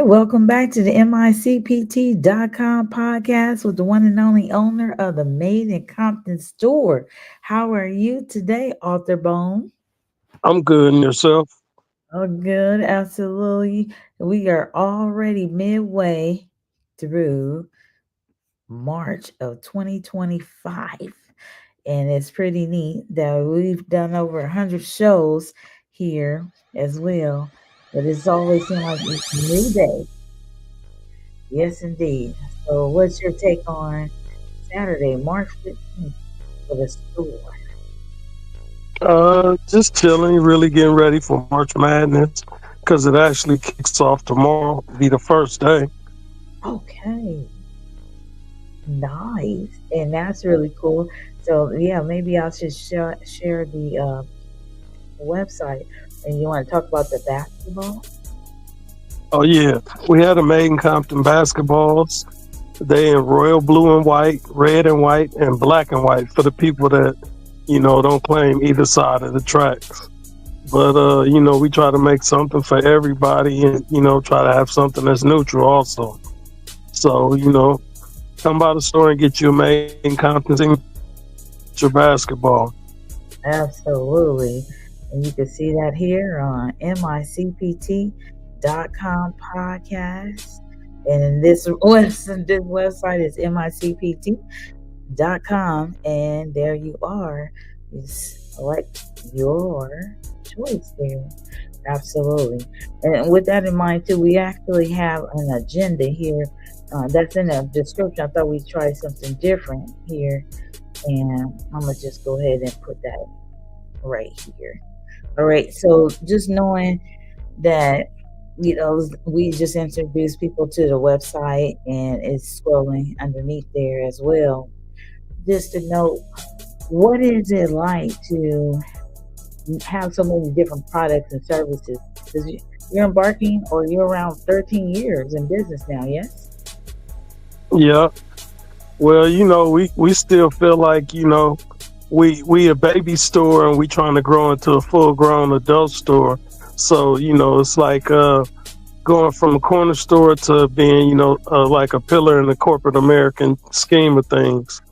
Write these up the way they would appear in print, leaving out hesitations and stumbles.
right, welcome back to the MICPT.com podcast with the one and only owner of the Made in Compton Store. How are you today, Author Bone? I'm good, and yourself? Oh, good, absolutely. We are already midway through March of 2025, and it's pretty neat that we've done over 100 shows here as well. But it's always seemed like it's a new day. Yes, indeed. So, what's your take on Saturday, March 15th for the store? Just chilling, really getting ready for March Madness because it actually kicks off tomorrow. Be the first day. Okay, nice. And that's really cool. So, yeah, maybe I should share the website. And you want to talk about the basketball? Oh yeah, we had a Made in Compton basketballs. They in royal blue and white, red and white, and black and white for the people that don't claim either side of the tracks. But we try to make something for everybody, and try to have something that's neutral also. So come by the store and get you a Made in Compton your basketball. Absolutely. And you can see that here on MICPT.com podcast. And this website is MICPT.com. And there you are. You select your choice there. Absolutely. And with that in mind, too, we actually have an agenda here that's in the description. I thought we'd try something different here. And I'm going to just go ahead and put that right here. All right. So just knowing that, we just introduced people to the website and it's scrolling underneath there as well. Just to know, what is it like to have so many different products and services? Because you're embarking or you're around 13 years in business now, yes? Yeah. Well, we still feel like, we a baby store and we trying to grow into a full grown adult store. So, it's like going from a corner store to being, like a pillar in the corporate American scheme of things.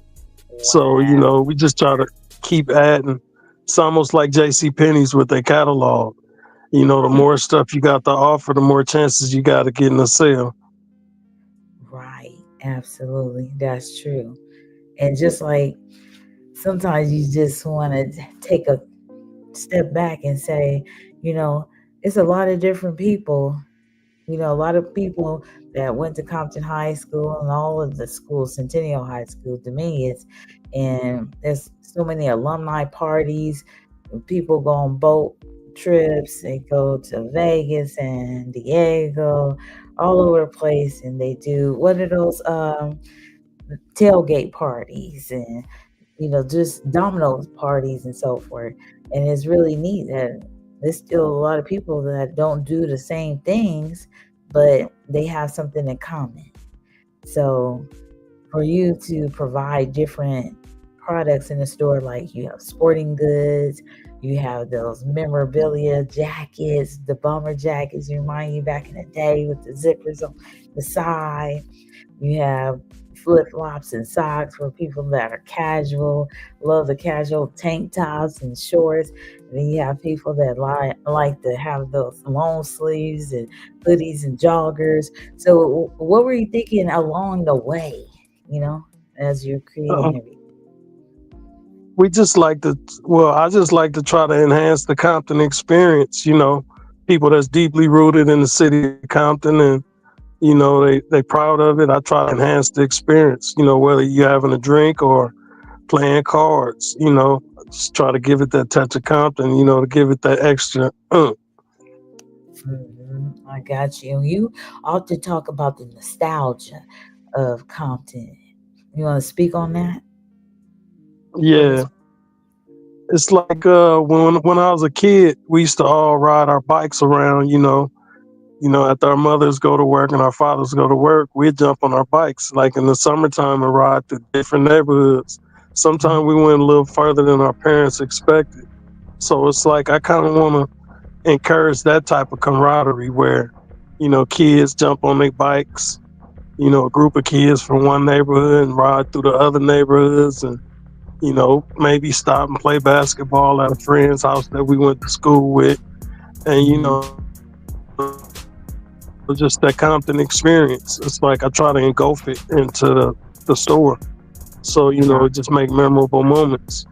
So, Wow. we just try to keep adding. It's almost like J.C. Penney's with their catalog. The more stuff you got to offer, the more chances you got to get in the sale. Right. Absolutely. That's true. And just like sometimes you just want to take a step back and say, you know, it's a lot of different people. A lot of people that went to Compton High School and all of the schools, Centennial High School to me is, and there's so many alumni parties. People go on boat trips. They go to Vegas and Diego, all over the place, and they do what are those tailgate parties and just dominoes parties and so forth. And it's really neat that there's still a lot of people that don't do the same things, but they have something in common. So for you to provide different products in the store, like you have sporting goods, you have those memorabilia jackets, the bomber jackets, remind you back in the day with the zippers on the side. You have flip flops and socks for people that are casual, love the casual tank tops and shorts. And then you have people that like to have those long sleeves and hoodies and joggers. So, what were you thinking along the way, you know, as you're creating Um, everything? we just like to, well, I just like to try to enhance the Compton experience, people that's deeply rooted in the city of Compton and, they proud of it. I try to enhance the experience, whether you're having a drink or playing cards, just try to give it that touch of Compton, to give it that extra. I got you. You often talk about the nostalgia of Compton. You want to speak on that for Yeah. us? It's like when I was a kid, we used to all ride our bikes around, after our mothers go to work and our fathers go to work, we'd jump on our bikes like in the summertime and ride through different neighborhoods. Sometimes we went a little further than our parents expected. So it's like I kind of want to encourage that type of camaraderie where, Kids jump on their bikes, a group of kids from one neighborhood and ride through the other neighborhoods and, maybe stop and play basketball at a friend's house that we went to school with. And, Mhm. just that Compton experience. It's like I try to engulf it into the store. So, it just make memorable moments.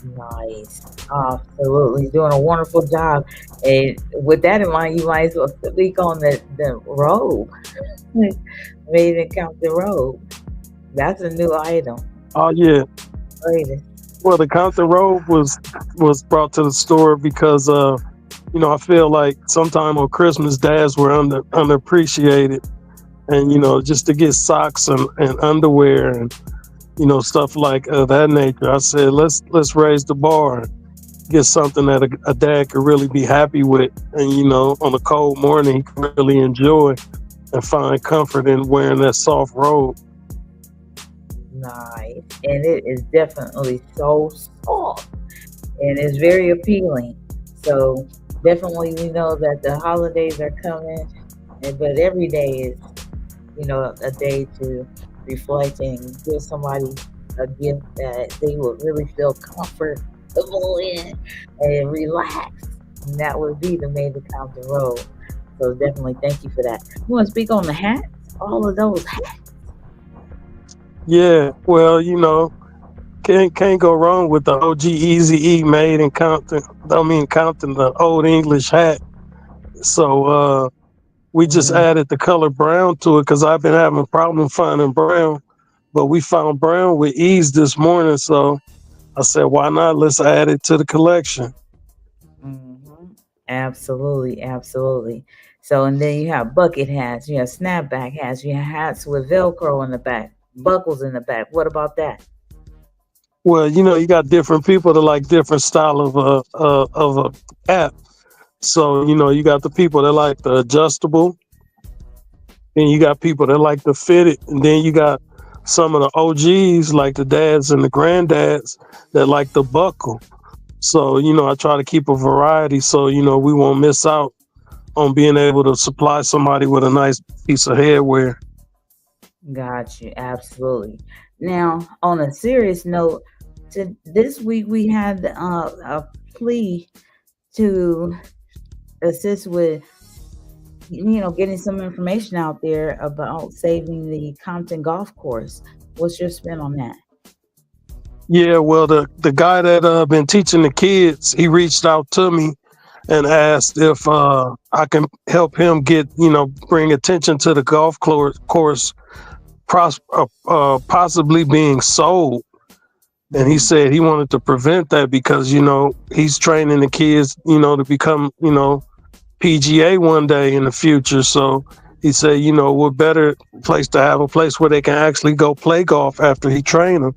Nice. Absolutely. You're doing a wonderful job. And with that in mind, you might as well speak on the robe. Made in Compton robe. That's a new item. Oh yeah. Latest. Well, the Compton Road was brought to the store because I feel like sometime on Christmas dads were underappreciated, and Mm, just to get socks and underwear and stuff like that nature. I said let's raise the bar and get something that a dad could really be happy with, and on a cold morning he can really enjoy and find comfort in wearing that soft robe. nice. And it is definitely so soft and it's very appealing. So definitely we know that the holidays are coming, but every day is, a day to reflect and give somebody a gift that they would really feel comfortable in and relax. And that would be the Made to Compton Road. So definitely thank you for that. You want to speak on the hats? All of those hats. Yeah, well, can't go wrong with the OG Easy E made in Compton. I mean Compton, the old English hat. So we just Mm, added the color brown to it because I've been having a problem finding brown, but we found brown with ease this morning. So I said, why not? Let's add it to the collection. hmm. Absolutely, absolutely. So, and then you have bucket hats, you have snapback hats, you have hats with Velcro in the back, buckles in the back. What about that? Well, you got different people that like different style of a hat. So you got the people that like the adjustable, then you got people that like the fitted, and then you got some of the OGs like the dads and the granddads that like the buckle. So I try to keep a variety so we won't miss out on being able to supply somebody with a nice piece of headwear. Got you, absolutely. Now, on a serious note, this week we had a plea to assist with, getting some information out there about saving the Compton golf course. What's your spin on that? Yeah, well, the guy that been teaching the kids, he reached out to me and asked if I can help him get bring attention to the course possibly being sold. And he Mm, said he wanted to prevent that because he's training the kids to become PGA one day in the future. So he said, what better place to have a place where they can actually go play golf after he trained them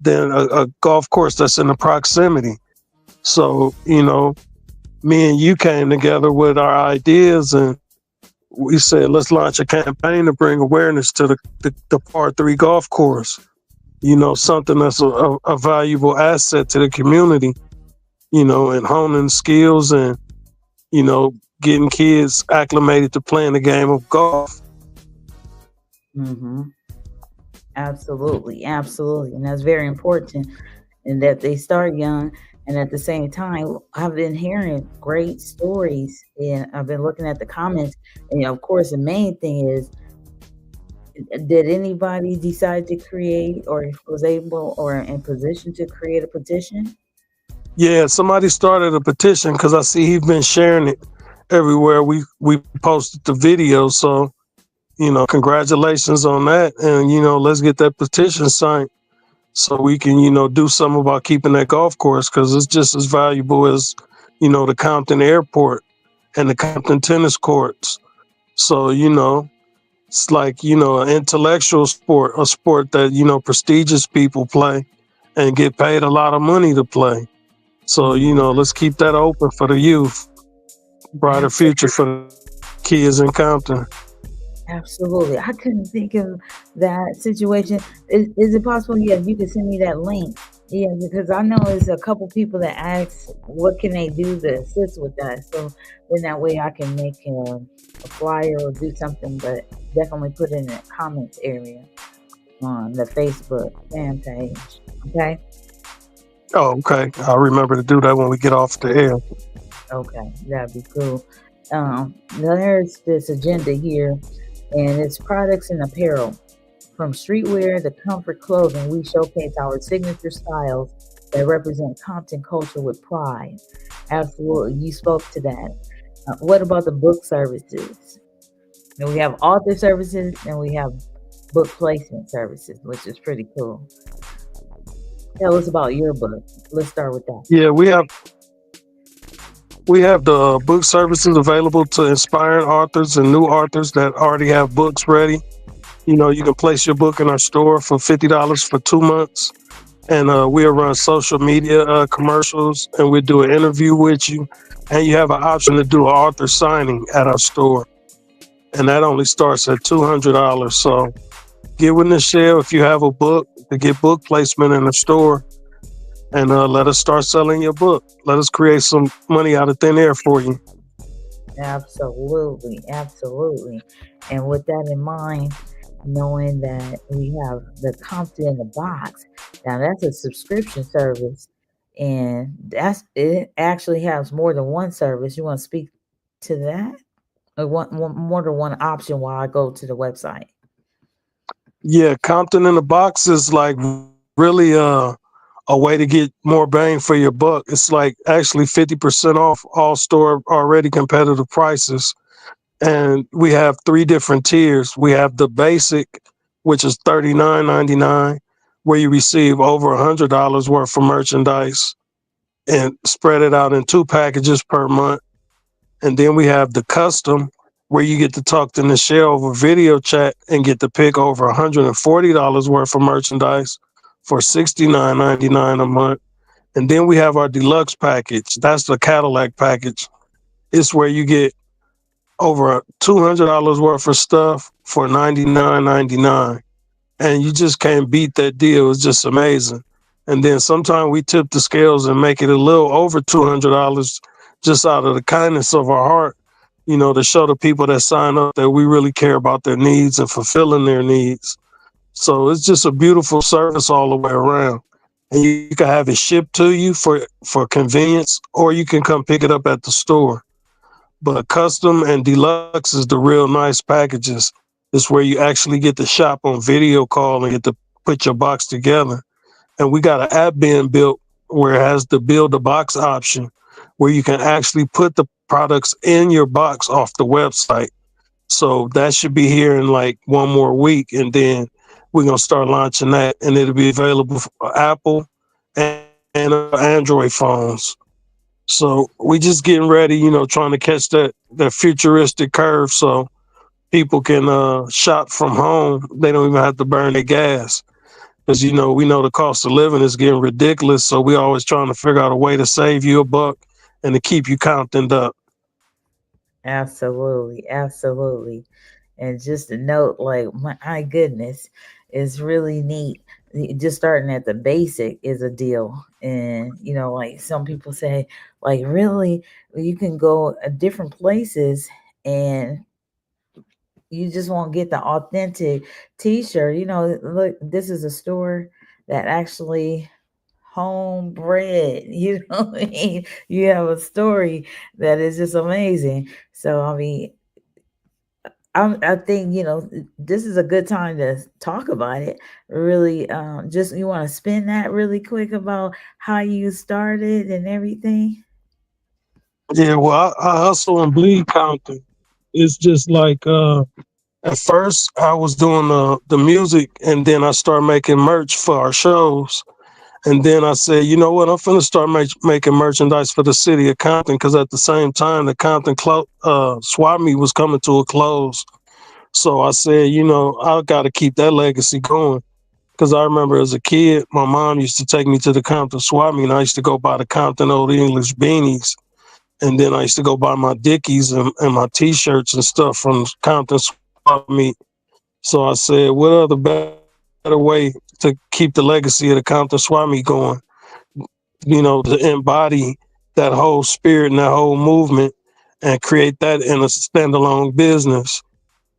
than a golf course that's in the proximity. So, me and you came together with our ideas and we said, let's launch a campaign to bring awareness to the par three golf course, something that's a valuable asset to the community, and honing skills and, you know, getting kids acclimated to playing the game of golf. hmm. Absolutely, absolutely. And that's very important and that they start young. And at the same time, I've been hearing great stories and I've been looking at the comments. And of course, the main thing is, did anybody decide to create or was able or in position to create a petition? Yeah, somebody started a petition because I see he's been sharing it everywhere we posted the video. So, congratulations on that. And, let's get that petition signed so we can, do something about keeping that golf course because it's just as valuable as, the Compton airport and the Compton tennis courts. So, it's like, an intellectual sport, a sport that, prestigious people play and get paid a lot of money to play. So, Mm, let's keep that open for the youth, brighter future absolutely. for the kids in Compton. Absolutely. I couldn't think of that situation. Is it possible? Yeah, you can send me that link Yeah, because I know there's a couple people that ask what can they do to assist with that. So then that way I can make a flyer or do something, but definitely put it in the comments area on the Facebook fan page. Okay. Oh, okay. I'll remember to do that when we get off the air. Okay, that'd be cool. There's this agenda here, and it's products and apparel. From streetwear to comfort clothing, we showcase our signature styles that represent Compton culture with pride. Absolutely, you spoke to that. What about the book services? And we have author services and we have book placement services, which is pretty cool. Tell us about your book. Let's start with that. Yeah, we have the book services available to inspiring authors and new authors that already have books ready. You know, you can place your book in our store for $50 for 2 months, and we'll run social media commercials, and we'll do an interview with you, and you have an option to do an author signing at our store, and that only starts at $200. So get with Nichelle if you have a book to get book placement in the store, and let us start selling your book. Let us create some money out of thin air for you. Absolutely, absolutely. And with that in mind, knowing that we have the Compton in the box, now that's a subscription service, and that's it actually has more than one service. You want to speak to that? Or more than one option while I go to the website. Yeah, Compton in the box is like really a way to get more bang for your buck. It's like actually 50% off all store already competitive prices. And we have three different tiers. We have the basic, which is $39.99, where you receive over $100 worth of merchandise and spread it out in two packages per month. And then we have the custom, where you get to talk to Nichelle over video chat and get to pick over $140 worth of merchandise for $69.99 a month. And then we have our deluxe package. That's the Cadillac package. It's where you get over $200 worth of stuff for $99.99, and you just can't beat that deal. It's just amazing. And then sometimes we tip the scales and make it a little over $200 just out of the kindness of our heart, you know, to show the people that sign up that we really care about their needs and fulfilling their needs. So it's just a beautiful service all the way around. And you can have it shipped to you for convenience, or you can come pick it up at the store. But custom and deluxe is the real nice packages. It's where you actually get to shop on video call and get to put your box together. And we got an app being built where it has the build a box option, where you can actually put the products in your box off the website. So that should be here in like one more week. And then we're going to start launching that, and it'll be available for Apple and Android phones. So we just getting ready, you know, trying to catch that futuristic curve so people can shop from home. They don't even have to burn their gas. Because, you know, we know the cost of living is getting ridiculous. So we always trying to figure out a way to save you a buck and to keep you counting up. Absolutely, absolutely. And just a note, like my goodness, it's really neat. Just starting at the basic is a deal. And like some people say, like really, you can go different places and you just won't get the authentic t-shirt. Look, this is a store that actually homebred. What I mean? You have a story that is just amazing. So I mean, I think this is a good time to talk about it. Really, just you want to spin that really quick about how you started and everything. Yeah, well, I hustle and bleed counting. It's just like at first I was doing the music, and then I started making merch for our shows. And then I said, you know what? I'm finna start making merchandise for the city of Compton, because at the same time, the Compton swap meet was coming to a close. So I said, you know, I got to keep that legacy going. Because I remember as a kid, my mom used to take me to the Compton swap meet, and I used to go buy the Compton Old English beanies. And then I used to go buy my Dickies and my T-shirts and stuff from Compton swap meet. So I said, what other better way to to keep the legacy of the Compton Swami going, to embody that whole spirit and that whole movement and create that in a standalone business.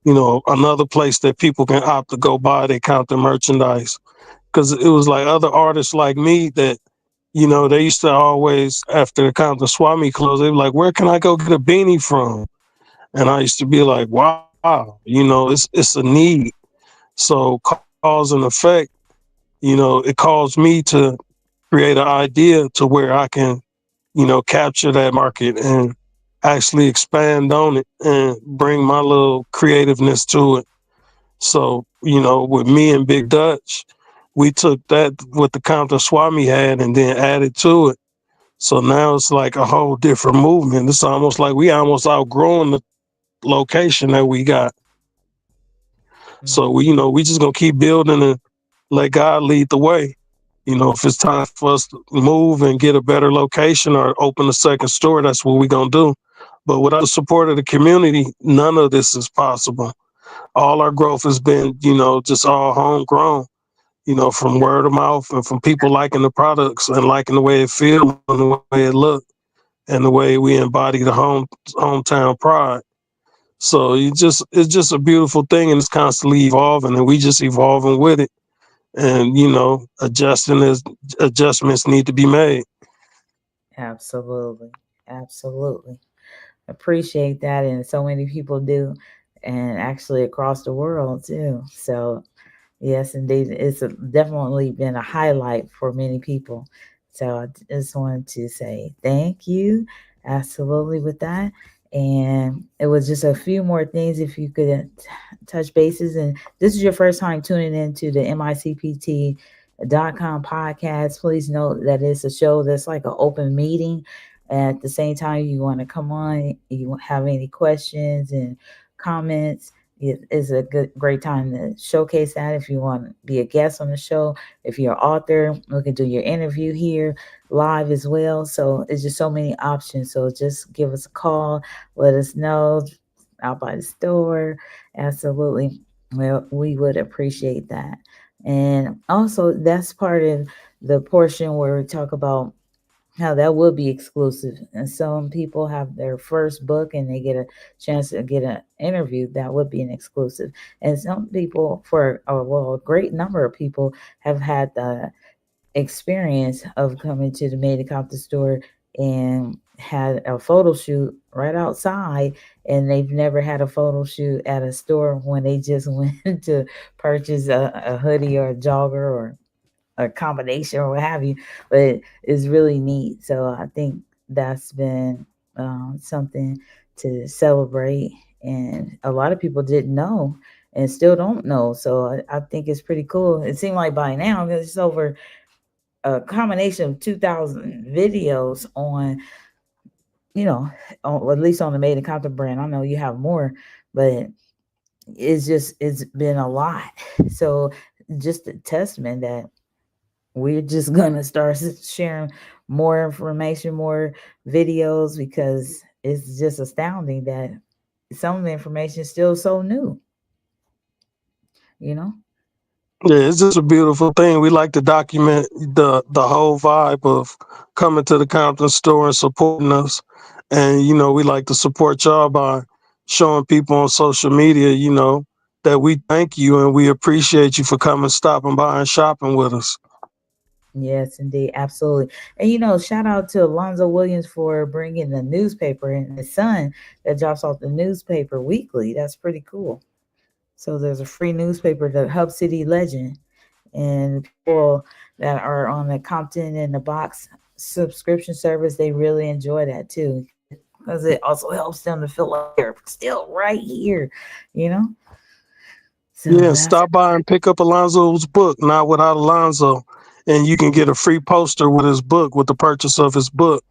Another place that people can opt to go buy their Compton merchandise. Because it was like other artists like me that, they used to always, after the Compton Swami closed, they were like, where can I go get a beanie from? And I used to be like, wow, it's a need. So cause and effect, it caused me to create an idea to where I can, capture that market and actually expand on it and bring my little creativeness to it. So, with me and Big Dutch, we took that what the Compton Swami had and then added to it. So now it's like a whole different movement. It's almost like we almost outgrowing the location that we got. So Mm. we just gonna keep building and let God lead the way. If it's time for us to move and get a better location or open a second store, that's what we're gonna do. But without the support of the community, none of this is possible. All our growth has been, just all homegrown, from word of mouth and from people liking the products and liking the way it feels and the way it looks and the way we embody the hometown pride. So it's just a beautiful thing and it's constantly evolving and we just evolving with it. And adjusting as adjustments need to be made. Absolutely. Absolutely. Appreciate that. And so many people do, and actually across the world too. So, yes, indeed. Definitely been a highlight for many people. So I just wanted to say thank you. Absolutely with that. And it was just a few more things if you could touch bases. And this is your first time tuning into the MICPT.com podcast. Please note that it's a show that's like an open meeting. At the same time, you want to come on, you have any questions and comments, it is a great time to showcase that. If you want to be a guest on the show, if you're an author, we can do your interview here live as well. So it's just so many options. So just give us a call, let us know out by the store. Absolutely. Well, we would appreciate that. And also, that's part of the portion where we talk about how that would be exclusive. And some people have their first book and they get a chance to get an interview. That would be an exclusive. And some people, a great number of people have had the experience of coming to the Made in Compton store and had a photo shoot right outside, and they've never had a photo shoot at a store when they just went to purchase a hoodie or a jogger or a combination or what have you, but it's really neat. So I think that's been something to celebrate, and a lot of people didn't know and still don't know. So I think it's pretty cool. It seemed like by now, because it's over a combination of 2,000 videos on, you know, at least on the Made in Compton brand. I know you have more, but it's been a lot. So just a testament that we're just gonna start sharing more information, more videos, because it's just astounding that some of the information is still so new, you know? Yeah, it's just a beautiful thing. We like to document the whole vibe of coming to the Compton store and supporting us. And we like to support y'all by showing people on social media, that we thank you and we appreciate you for coming, stopping by and shopping with us. Yes, indeed, absolutely. And shout out to Alonzo Williams for bringing the newspaper and his son that drops off the newspaper weekly. That's pretty cool. So there's a free newspaper, the Hub City Legend, and people that are on the Compton in the Box subscription service, they really enjoy that too, because it also helps them to feel like they're still right here, you know. So Yeah, and that's stop by and pick up Alonzo's book, Not Without Alonzo. And you can get a free poster with his book with the purchase of his book.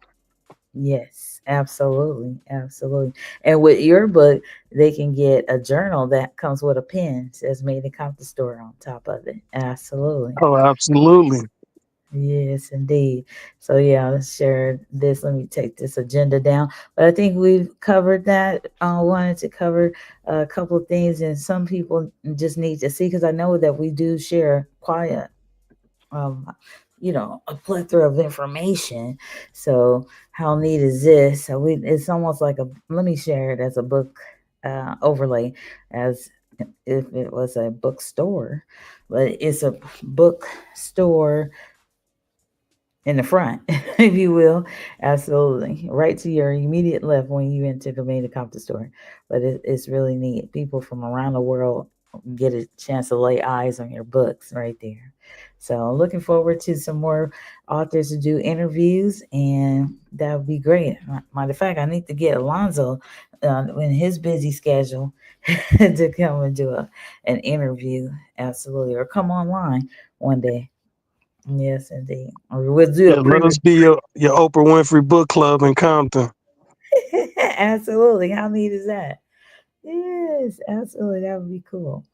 yes, absolutely, absolutely. And with your book, they can get a journal that comes with a pen, says "Made in Compton Store" on top of it. Absolutely. Oh, absolutely. Yes, indeed. So yeah, let's share this. Let me take this agenda down. But I think we've covered that. I wanted to cover a couple of things, and some people just need to see, because I know that we do share quite um, a plethora of information. So how neat is this? So it's almost like a. Let me share it as a book overlay, as if it was a bookstore, but it's a bookstore in the front, if you will. Absolutely. Right to your immediate left when you enter the main Compton store. But it's really neat. People from around the world get a chance to lay eyes on your books right there. So looking forward to some more authors to do interviews, and that would be great. Matter of fact, I need to get Alonzo in his busy schedule to come and do an interview. Absolutely. Or come online one day. Yes, indeed. Or we'll do a Yeah, let pre. us be your Oprah Winfrey book club in Compton. Absolutely. How neat is that? Yes, absolutely. That would be cool.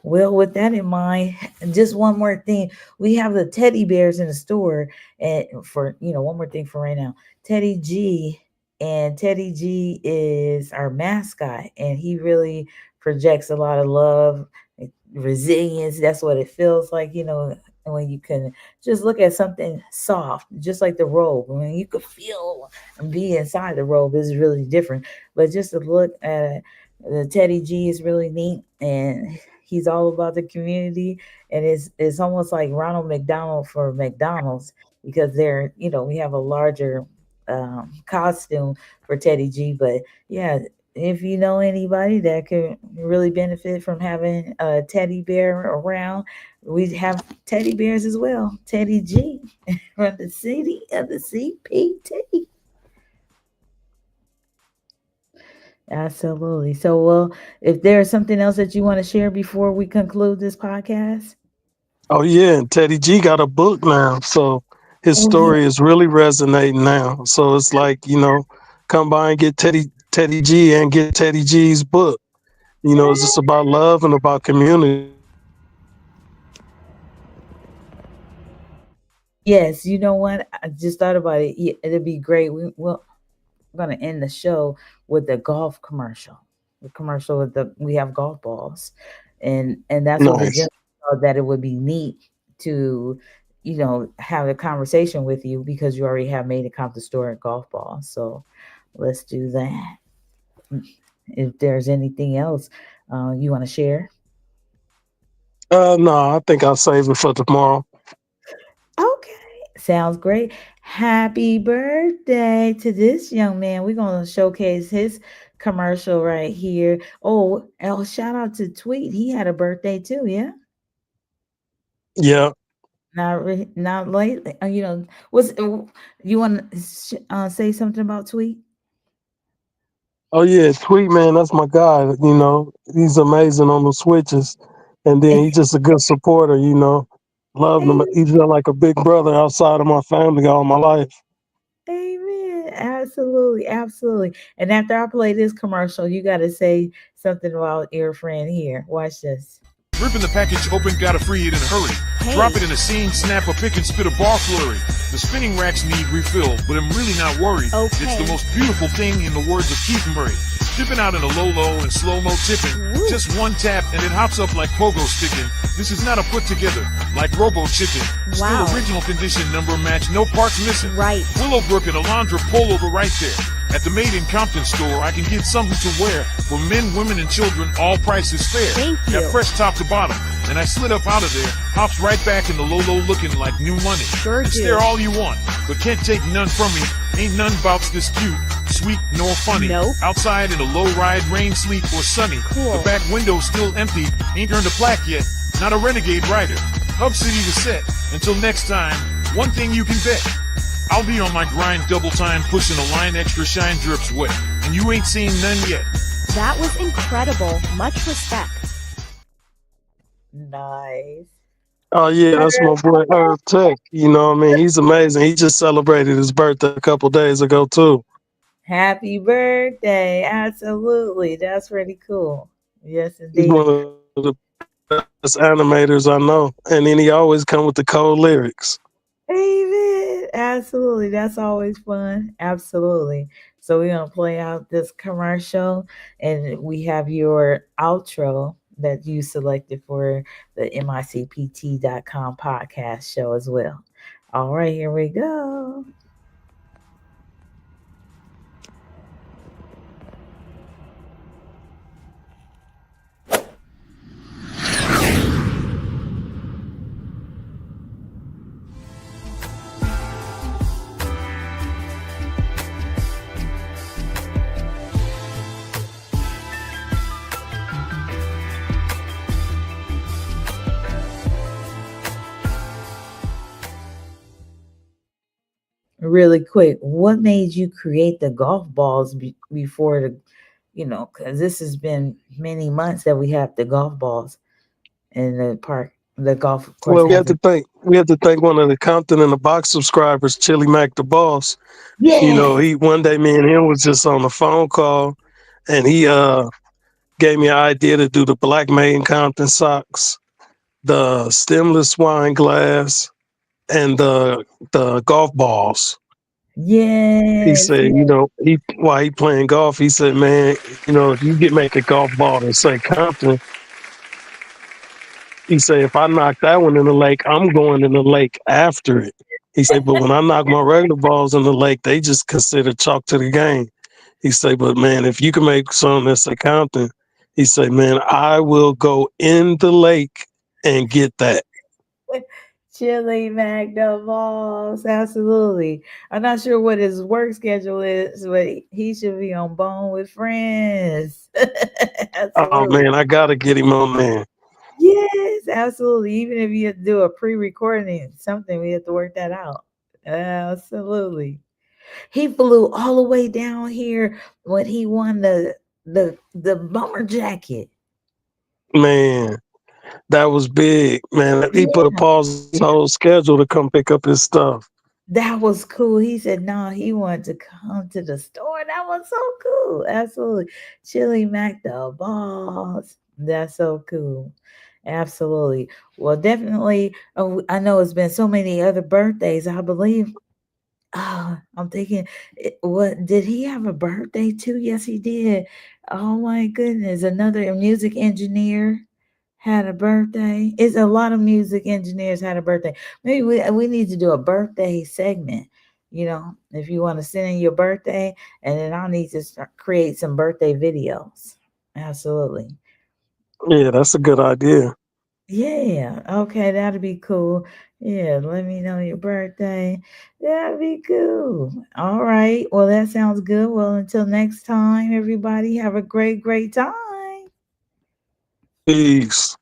Well, with that in mind, just one more thing. We have the teddy bears in the store, and for one more thing for right now. Teddy G, and Teddy G is our mascot, and he really projects a lot of love, resilience. That's what it feels like, when you can just look at something soft, just like the robe. When you could feel and be inside the robe is really different. But just to look at the Teddy G is really neat, and he's all about the community, and it's almost like Ronald McDonald for McDonald's, because we have a larger costume for Teddy G. But yeah, if you know anybody that could really benefit from having a teddy bear around, we have teddy bears as well. Teddy G from the city of the CPT. Absolutely. So, well, if there's something else that you want to share before we conclude this podcast. Oh yeah, and Teddy G got a book now, so his Oh yeah. story is really resonating now. So it's like, come by and get Teddy G and get Teddy G's book. It's just about love and about community. Yes, you know what? I just thought about it. Yeah, it'd be great. We're gonna end the show with the golf commercial. The commercial with we have golf balls, and that's what the Nice. gentleman thought, that it would be neat to, have a conversation with you, because you already have made a Compton Store golf ball. So let's do that. If there's anything else you want to share. No, I think I'll save it for tomorrow. Okay, sounds great. Happy birthday to this young man. We're going to showcase his commercial right here. Oh, shout out to Tweet. He had a birthday too, yeah? Yeah. Not lately. You want to say something about Tweet? Oh yeah, Tweet man, that's my guy. He's amazing on the switches, and then he's just a good supporter. Love him. He's been like a big brother outside of my family all my life. Amen. Absolutely, absolutely. And after I play this commercial, you got to say something about your friend here. Watch this. Ripping the package open, gotta free it in a hurry. Hey. Drop it in a seam, snap a pick and spit a bar flurry. The spinning racks need refill, but I'm really not worried. Okay. It's the most beautiful thing in the words of Keith Murray. Dipping out in a low and slow-mo tipping. Woo. Just one tap and it hops up like pogo sticking. This is not a put together, like Robo Chicken. Wow. Still original condition, number match, no parts missing. Right. Willowbrook and Alondra pull over right there. At the Made in Compton store, I can get something to wear. For men, women, and children, all prices fair. Thank you. Got fresh top to bottom. And I slid up out of there, hops right back in the low looking like new money. Sure it's there all you want, but can't take none from me. Ain't none bouts this cute, sweet, nor funny. Nope. Outside in a low ride, rain, sleet, or sunny. Cool. The back window's still empty, ain't earned a plaque yet. Not a renegade rider. Hub City to set. Until next time, one thing you can bet. I'll be on my grind double time, pushing a line extra shine drips wet. And you ain't seen none yet. That was incredible. Much respect. Nice. Oh yeah, that's my boy Herb Tech. He's amazing. He just celebrated his birthday a couple days ago too. Happy birthday. Absolutely. That's pretty cool. Yes, He's indeed. one of the best animators I know. And then he always come with the cold lyrics. Amen. Absolutely. That's always fun. Absolutely. So we're going to play out this commercial, and we have your outro that you selected for the micpt.com podcast show as well. All right, here we go. Really quick, what made you create the golf balls before the, because this has been many months that we have the golf balls in the park. The golf course Well, has it. we have to thank one of the Compton in the Box subscribers, Chili Mac the Boss. Yes. He one day me and him was just on a phone call, and he gave me an idea to do the Black Made in Compton socks, the stemless wine glass, and the golf balls. He Yes. said, Yes. he while he playing golf, he said, man, if you make a golf ball and say Compton, he said, if I knock that one in the lake, I'm going in the lake after it. He said, but when I knock my regular balls in the lake, they just consider chalk to the game. He said, but man, if you can make something that's a Compton, he said, man, I will go in the lake and get that. Chili Mac the Boss. Absolutely. I'm not sure what his work schedule is, but he should be on Bone with Friends. Oh Absolutely. man, I gotta get him on there. Yes, absolutely. Even if you have to do a pre-recording, something, we have to work that out. Absolutely. He flew all the way down here when he won the bomber jacket. Man, that was big, man. He put a Yeah, pause on his whole schedule to come pick up his stuff. that was cool. He said, no, he wanted to come to the store. That was so cool. Absolutely. Chili Mac the Boss. That's so cool. Absolutely. Well, definitely. I know it's been so many other birthdays. I believe. I'm thinking, what did he have a birthday too? Yes, he did. Oh my goodness. Another music engineer had a birthday. It's a lot of music engineers had a birthday. Maybe we need to do a birthday segment. If you want to send in your birthday, and then I'll need to create some birthday videos. Absolutely. Yeah, that's a good idea. Yeah. Okay, that'll be cool. Yeah, let me know your birthday. That'd be cool. All right. Well, that sounds good. Well, until next time, everybody, have a great, great time. Peace.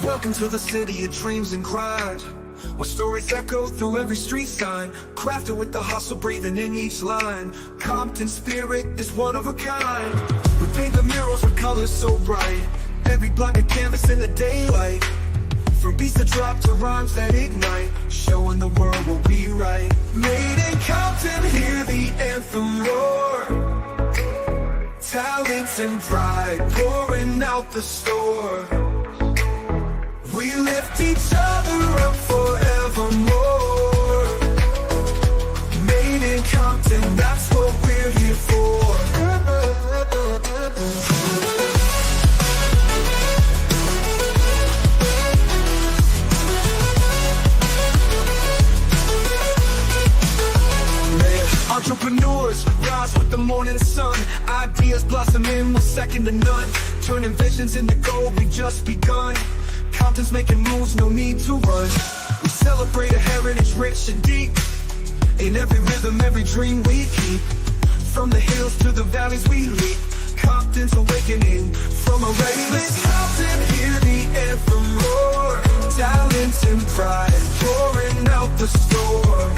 Welcome to the city of dreams and grind, where stories echo through every street sign, crafted with the hustle breathing in each line. Compton spirit is one of a kind. We paint the murals with colors so bright, every block a canvas in the daylight. From beats that drop to rhymes that ignite, showing the world what we write. Made in Compton, hear the anthem roar. Talents and pride pouring out the store. We lift each other up forevermore. Made in Compton, that's what we're here for. Entrepreneurs rise with the morning sun. Ideas blossoming with second to none. Turning visions into gold, we just begun. Compton's making moves, no need to run. We celebrate a heritage rich and deep. In every rhythm, every dream we keep. From the hills to the valleys we leap. Compton's awakening from a restless Compton, hear the anthem roar. Talent and pride pouring out the store.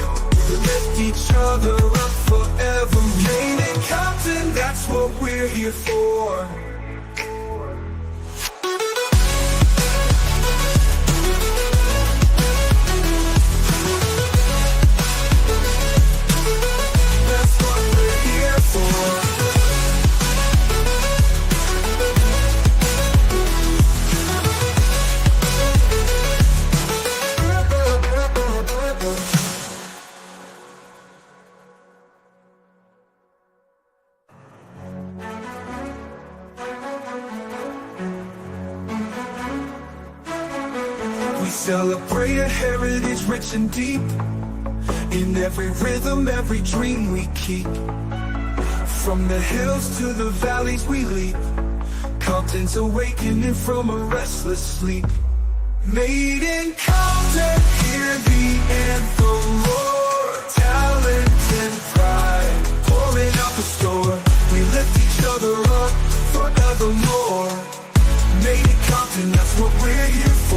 We lift each other up forever. Made in Compton, that's what we're here for. Celebrate a heritage rich and deep. In every rhythm, every dream we keep. From the hills to the valleys we leap. Compton's awakening from a restless sleep. Made in Compton, hear the anthem roar. Talent and pride, pouring out the store. We lift each other up forevermore. Made in Compton, that's what we're here for.